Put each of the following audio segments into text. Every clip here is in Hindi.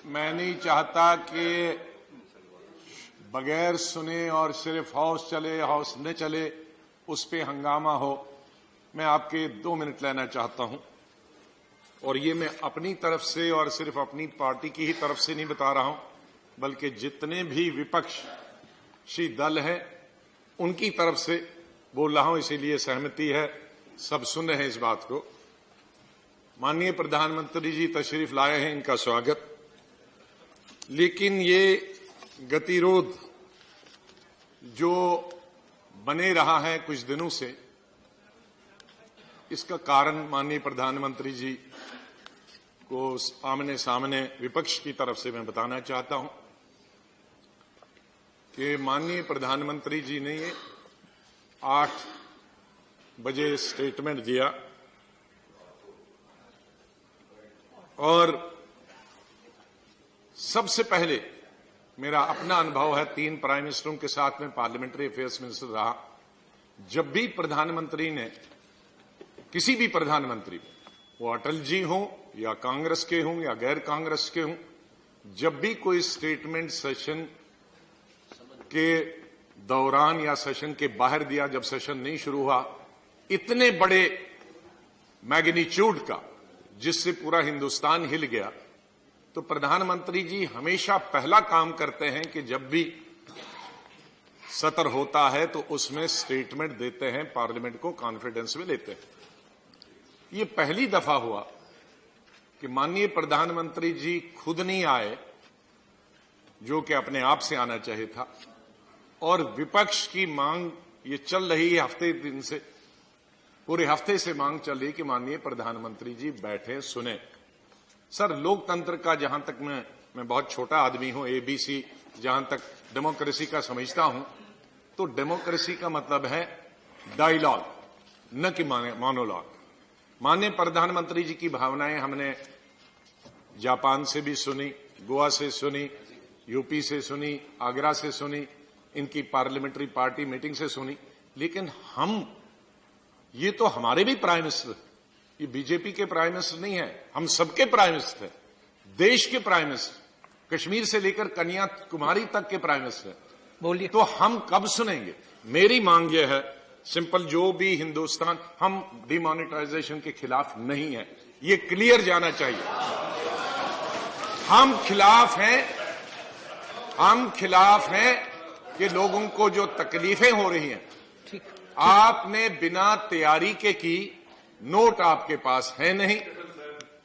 मैं नहीं चाहता कि बगैर सुने और सिर्फ हाउस चले हाउस न चले उस पे हंगामा हो। मैं आपके 2 मिनट लेना चाहता हूं, और ये मैं अपनी तरफ से और सिर्फ अपनी पार्टी की ही तरफ से नहीं बता रहा हूं, बल्कि जितने भी विपक्षी दल हैं उनकी तरफ से बोल रहा हूं, इसीलिए सहमति है, सब सुन रहे हैं इस बात को। माननीय प्रधानमंत्री जी तशरीफ लाए हैं, इनका स्वागत। लेकिन ये गतिरोध जो बने रहा है कुछ दिनों से, इसका कारण माननीय प्रधानमंत्री जी को आमने सामने विपक्ष की तरफ से मैं बताना चाहता हूं कि माननीय प्रधानमंत्री जी ने 8 बजे स्टेटमेंट दिया और सबसे पहले मेरा अपना अनुभव है, 3 प्राइम मिनिस्टरों के साथ में पार्लियामेंट्री अफेयर्स मिनिस्टर रहा। जब भी प्रधानमंत्री ने, किसी भी प्रधानमंत्री, वो अटल जी हों या कांग्रेस के हों या गैर कांग्रेस के हों, जब भी कोई स्टेटमेंट सेशन के दौरान या सेशन के बाहर दिया, जब सेशन नहीं शुरू हुआ, इतने बड़े मैग्नीट्यूड का जिससे पूरा हिंदुस्तान हिल गया, तो प्रधानमंत्री जी हमेशा पहला काम करते हैं कि जब भी सत्र होता है तो उसमें स्टेटमेंट देते हैं, पार्लियामेंट को कॉन्फिडेंस में लेते हैं। ये पहली दफा हुआ कि माननीय प्रधानमंत्री जी खुद नहीं आए, जो कि अपने आप से आना चाहिए था, और विपक्ष की मांग ये चल रही है हफ्ते दिन से, पूरे हफ्ते से मांग चल रही कि माननीय प्रधानमंत्री जी बैठे सुने। सर, लोकतंत्र का जहां तक मैं बहुत छोटा आदमी हूं, एबीसी जहां तक डेमोक्रेसी का समझता हूं, तो डेमोक्रेसी का मतलब है डायलॉग, न कि मोनोलॉग। माननीय प्रधानमंत्री जी की भावनाएं हमने जापान से भी सुनी, गोवा से सुनी, यूपी से सुनी, आगरा से सुनी, इनकी पार्लियामेंट्री पार्टी मीटिंग से सुनी। लेकिन ये तो हमारे भी प्राइम मिनिस्टर, ये बीजेपी के प्राइम मिनिस्टर नहीं है, हम सबके प्राइम मिनिस्टर हैं, देश के प्राइम मिनिस्टर, कश्मीर से लेकर कन्याकुमारी तक के प्राइम मिनिस्टर। बोलिए। तो हम कब सुनेंगे? मेरी मांग यह है सिंपल, जो भी हिंदुस्तान, हम डिमोनेटाइजेशन के खिलाफ नहीं है, ये क्लियर जाना चाहिए। हम खिलाफ हैं कि लोगों को जो तकलीफें हो रही हैं, आपने बिना तैयारी के की, नोट आपके पास है नहीं,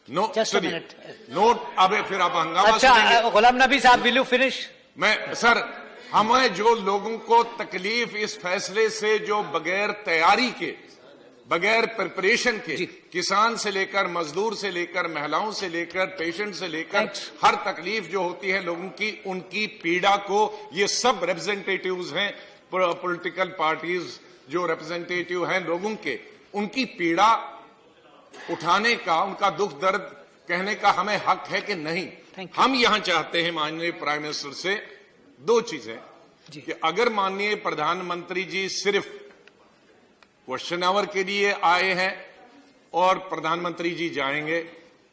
नोट, अब फिर आप हंगामा। अच्छा, गुलाम नबी साहब, विल यू फिनिश? सर, हमें जो लोगों को तकलीफ इस फैसले से, जो बगैर तैयारी के, बगैर प्रिपरेशन के, किसान से लेकर मजदूर से लेकर महिलाओं से लेकर पेशेंट से लेकर हर तकलीफ जो होती है लोगों की, उनकी पीड़ा को ये सब रिप्रेजेंटेटिव्स हैं, पॉलिटिकल पार्टीज जो रिप्रेजेंटेटिव हैं लोगों के, उनकी पीड़ा उठाने का, उनका दुख दर्द कहने का हमें हक है कि नहीं? हम यहां चाहते हैं माननीय प्राइम मिनिस्टर से 2 चीजें कि अगर माननीय प्रधानमंत्री जी सिर्फ क्वेश्चन आवर के लिए आए हैं और प्रधानमंत्री जी जाएंगे,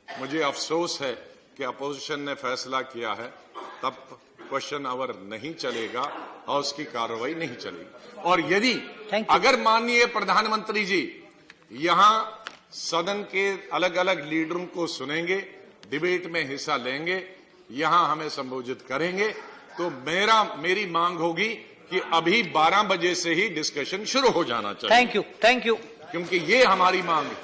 मुझे अफसोस है कि अपोजिशन ने फैसला किया है, तब क्वेश्चन आवर नहीं चलेगा, हाउस की कार्रवाई नहीं चलेगी। और यदि अगर माननीय प्रधानमंत्री जी यहां सदन के अलग अलग लीडरों को सुनेंगे, डिबेट में हिस्सा लेंगे, यहां हमें संबोधित करेंगे, तो मेरी मांग होगी कि अभी 12 बजे से ही डिस्कशन शुरू हो जाना चाहिए। थैंक यू, क्योंकि ये हमारी मांग है।